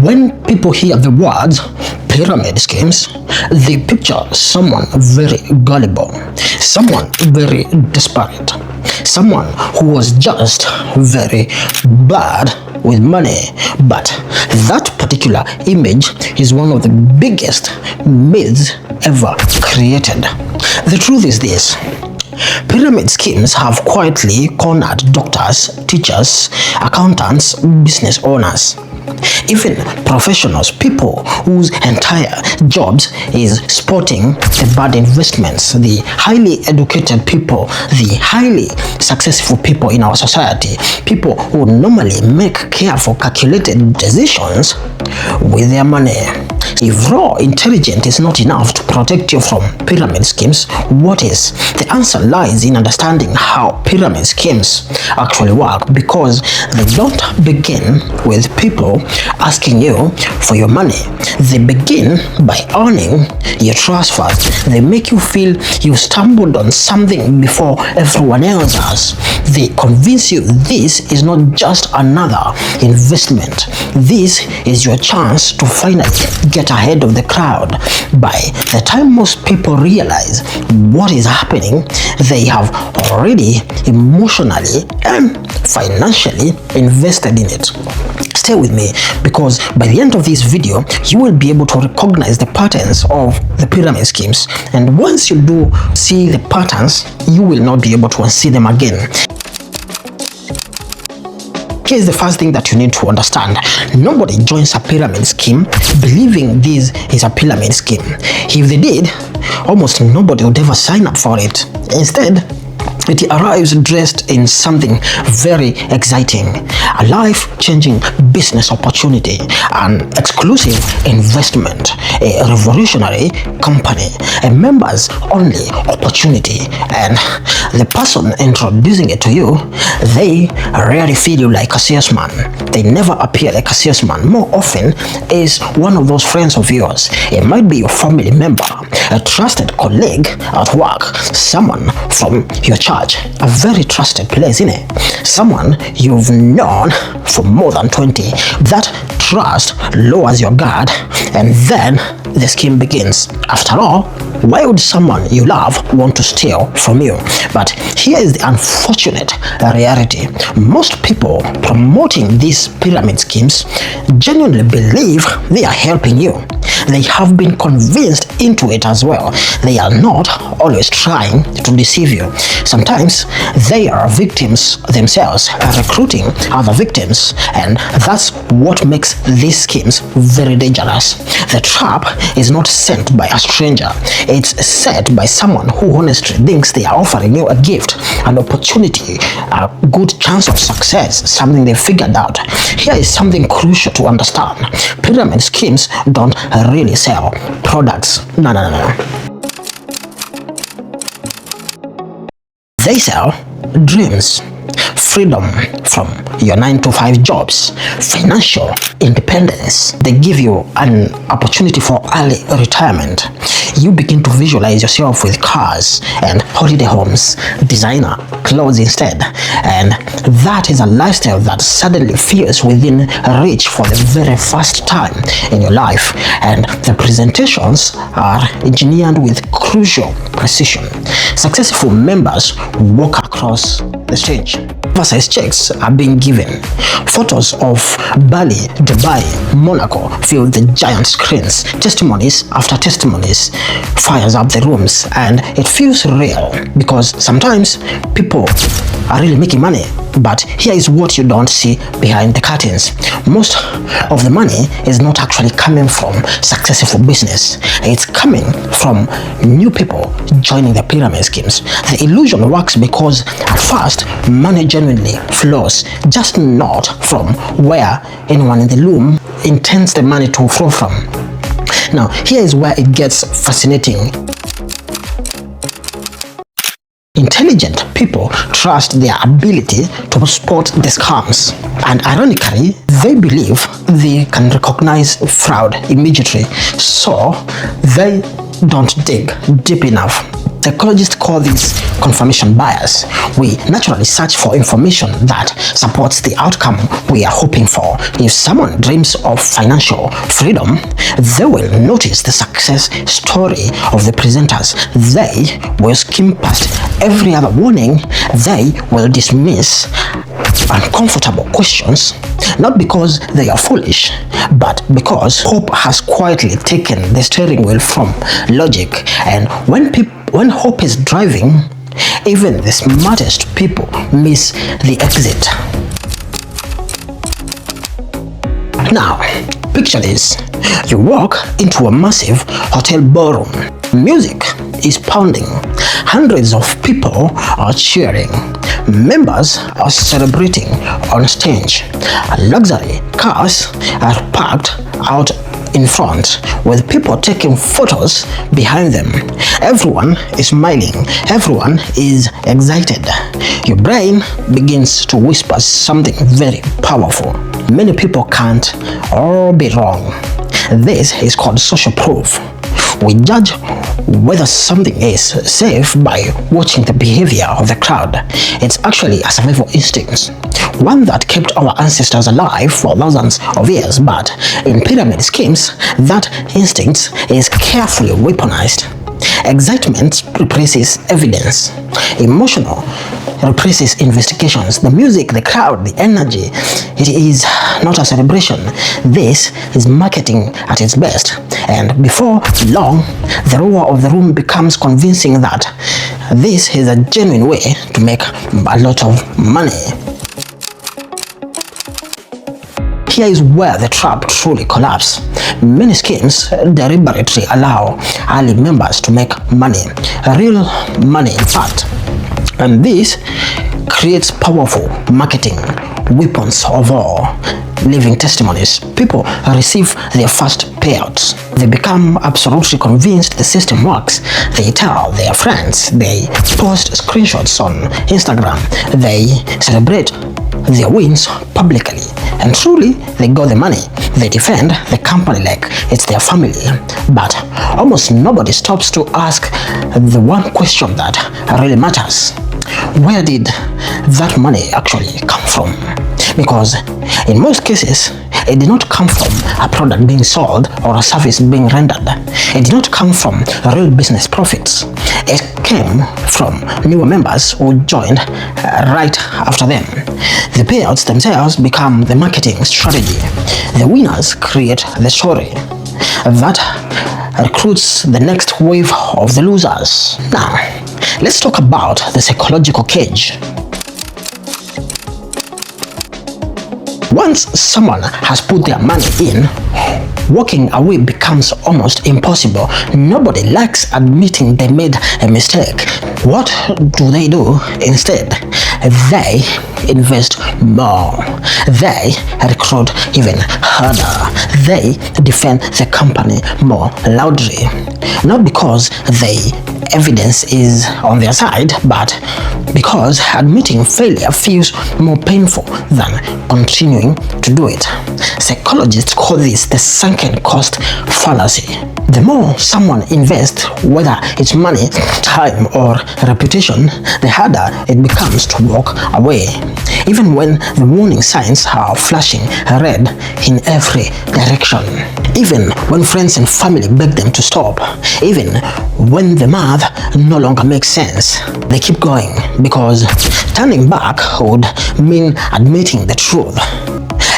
When people hear the words pyramid schemes, they picture someone very gullible, someone very desperate, someone who was just very bad with money. But that particular image is one of the biggest myths ever created. The truth is this: pyramid schemes have quietly cornered doctors, teachers, accountants, business owners, even professionals, people whose entire jobs is spotting the bad investments, the highly educated people, the highly successful people in our society, people who normally make careful, calculated decisions with their money. If raw intelligence is not enough to protect you from pyramid schemes, what is? The answer lies in understanding how pyramid schemes actually work, because they don't begin with people asking you for your money. They begin by earning your trust first. They make you feel you stumbled on something before everyone else has. They convince you this is not just another investment. This is your chance to finally get ahead of the crowd. By the time most people realize what is happening, they have already emotionally and financially invested in it. Stay with me, because by the end of this video, you will be able to recognize the patterns of the pyramid schemes. And once you do see the patterns, you will not be able to unsee them again. Here's the first thing that you need to understand. Nobody joins a pyramid scheme believing this is a pyramid scheme. If they did, almost nobody would ever sign up for it. Instead, it arrives dressed in something very exciting: a life-changing business opportunity, an exclusive investment, a revolutionary company, a members-only opportunity. And the person introducing it to you, they rarely feel you like a salesman. They never appear like a salesman. More often is one of those friends of yours. It might be your family member, a trusted colleague at work, someone from your church, a very trusted place, someone you've known for more than 20. That trust lowers your guard, and then the scheme begins. After all, why would someone you love want to steal from you? But here is the unfortunate reality. Most people promoting these pyramid schemes genuinely believe they are helping you. They have been convinced into it as well. They are not always trying to deceive you. Sometimes they are victims themselves, recruiting other victims, and that's what makes these schemes very dangerous. The trap is not set by a stranger. It's set by someone who honestly thinks they are offering you a gift, an opportunity, a good chance of success, something they figured out. Here is something crucial to understand. Pyramid schemes don't really sell products. No. They sell dreams. Freedom from your 9-to-5 jobs, financial independence. They give you an opportunity for early retirement. You begin to visualize yourself with cars and holiday homes, designer clothes instead. And that is a lifestyle that suddenly feels within reach for the very first time in your life. And the presentations are engineered with crucial precision. Successful members walk across the stage. Oversize checks are being given. Photos of Bali, Dubai, Monaco fill the giant screens. Testimonies after testimonies fires up the rooms, and it feels real because sometimes people are really making money. But here is what you don't see behind the curtains. Most of the money is not actually coming from successful business. It's coming from new people joining the pyramid schemes. The illusion works because at first money genuinely flows, just not from where anyone in the room intends the money to flow from. Now, here is where it gets fascinating. Intelligent people trust their ability to spot the scams, and ironically, they believe they can recognize fraud immediately, so they don't dig deep enough. Psychologists call this confirmation bias. We naturally search for information that supports the outcome we are hoping for. If someone dreams of financial freedom, they will notice the success story of the presenters. They will skim past every other warning. They will dismiss uncomfortable questions, not because they are foolish, but because hope has quietly taken the steering wheel from logic. And when hope is driving, even the smartest people miss the exit. Now, picture this. You walk into a massive hotel ballroom. Music is pounding. Hundreds of people are cheering. Members are celebrating on stage. Luxury cars are parked out in front with people taking photos behind them. Everyone is smiling. Everyone is excited. Your brain begins to whisper something very powerful. Many people can't all be wrong. This is called social proof. We judge whether something is safe by watching the behavior of the crowd. It's actually a survival instinct, one that kept our ancestors alive for thousands of years, but in pyramid schemes, that instinct is carefully weaponized. Excitement replaces evidence. Emotional replaces investigations. The music, the crowd, the energy, it is not a celebration. This is marketing at its best. And before long, the roar of the room becomes convincing that this is a genuine way to make a lot of money. Here is where the trap truly collapses. Many schemes deliberately allow early members to make money, real money in fact. And this creates powerful marketing weapons of all. Living testimonies. People receive their first payouts. They become absolutely convinced the system works. They tell their friends. They post screenshots on Instagram. They celebrate their wins publicly. And truly, they got the money. They defend the company like it's their family. But almost nobody stops to ask the one question that really matters. Where did that money actually come from? Because in most cases, it did not come from a product being sold or a service being rendered. It did not come from real business profits. It came from newer members who joined right after them. The payouts themselves become the marketing strategy. The winners create the story that recruits the next wave of the losers. Now, let's talk about the psychological cage. Once someone has put their money in, walking away becomes almost impossible. Nobody likes admitting they made a mistake. What do they do instead? They invest more. They recruit even harder. They defend the company more loudly. Not because the evidence is on their side, but because admitting failure feels more painful than continuing to do it. Psychologists call this the sunken cost fallacy. The more someone invests, whether it's money, time, or reputation, the harder it becomes to walk away. Even when the warning signs are flashing red in every direction. Even when friends and family beg them to stop. Even when the math no longer makes sense. They keep going because turning back would mean admitting the truth.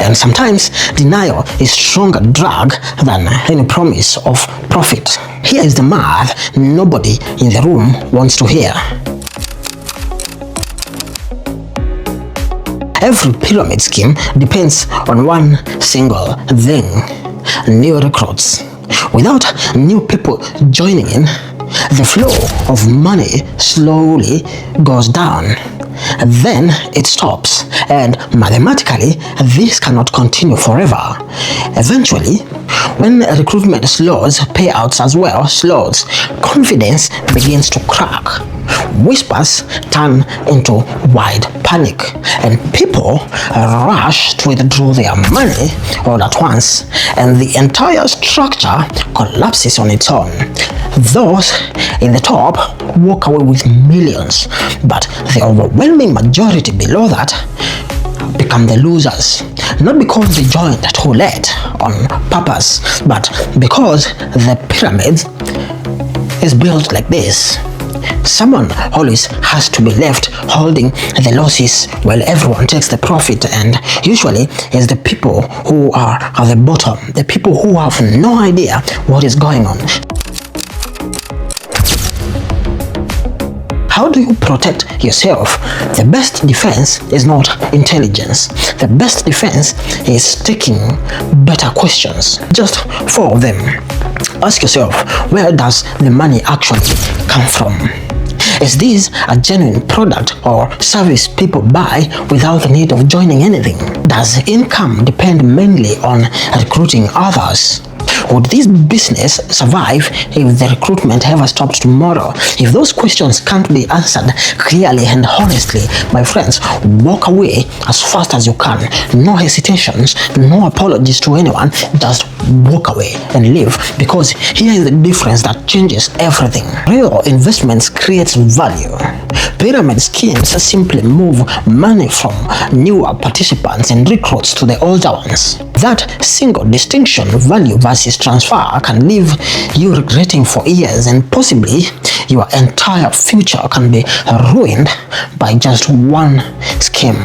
And sometimes denial is stronger drug than any promise of profit. Here is the math nobody in the room wants to hear. Every pyramid scheme depends on one single thing: new recruits. Without new people joining in, the flow of money slowly goes down. Then it stops, and mathematically, this cannot continue forever. Eventually, when recruitment slows, payouts as well slows, confidence begins to crack. whispers turn into wide panic, and people rush to withdraw their money all at once, and the entire structure collapses on its own. Those in the top walk away with millions, but the overwhelming majority below that become the losers, not because they joined too late on purpose, but because the pyramid is built like this. Someone always has to be left holding the losses while everyone takes the profit, and usually it's the people who are at the bottom, the people who have no idea what is going on. How do you protect yourself? The best defense is not intelligence. The best defense is taking better questions. Just 4 of them. Ask yourself, where does the money actually come from? Is this a genuine product or service people buy without the need of joining anything? Does income depend mainly on recruiting others? Would this business survive if the recruitment ever stopped tomorrow? If those questions can't be answered clearly and honestly, my friends, walk away as fast as you can. No hesitations, no apologies to anyone, just walk away and leave, because here is the difference that changes everything. Real investments creates value. Pyramid schemes simply move money from newer participants and recruits to the older ones. That single distinction, value versus transfer, can leave you regretting for years, and possibly your entire future can be ruined by just one scheme.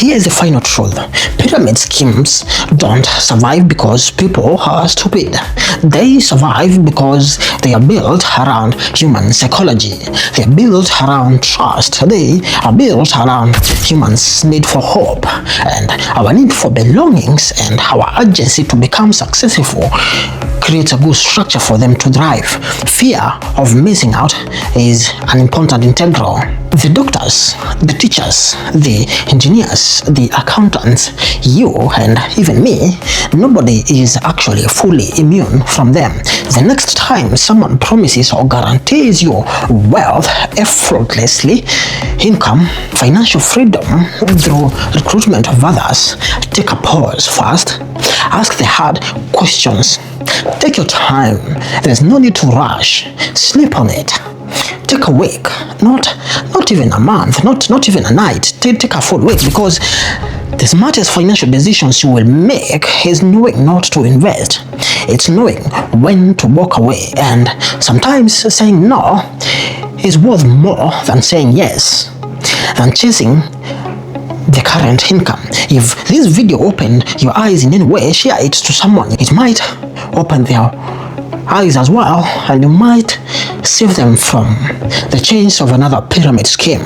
Here is the final truth. Pyramid schemes don't survive because people are stupid. They survive because they are built around human psychology. They are built around trust. They are built around humans' need for hope, and our need for belongings, and our urgency to become successful creates a good structure for them to thrive. Fear of missing out is an important integral. The doctors, the teachers, the engineers, the accountants, you and even me, nobody is actually fully immune from them. The next time someone promises or guarantees you wealth effortlessly, income, financial freedom through recruitment of others, take a pause first. Ask the hard questions. Take your time. There's no need to rush. Sleep on it. Take a week, not even a month, not even a night. Take a full week, because the smartest financial decisions you will make is knowing not to invest. It's knowing when to walk away, and sometimes saying no is worth more than saying yes, than chasing the current income. If this video opened your eyes in any way, share it to someone. It might open their eyes as well, and you might save them from the chains of another pyramid scheme.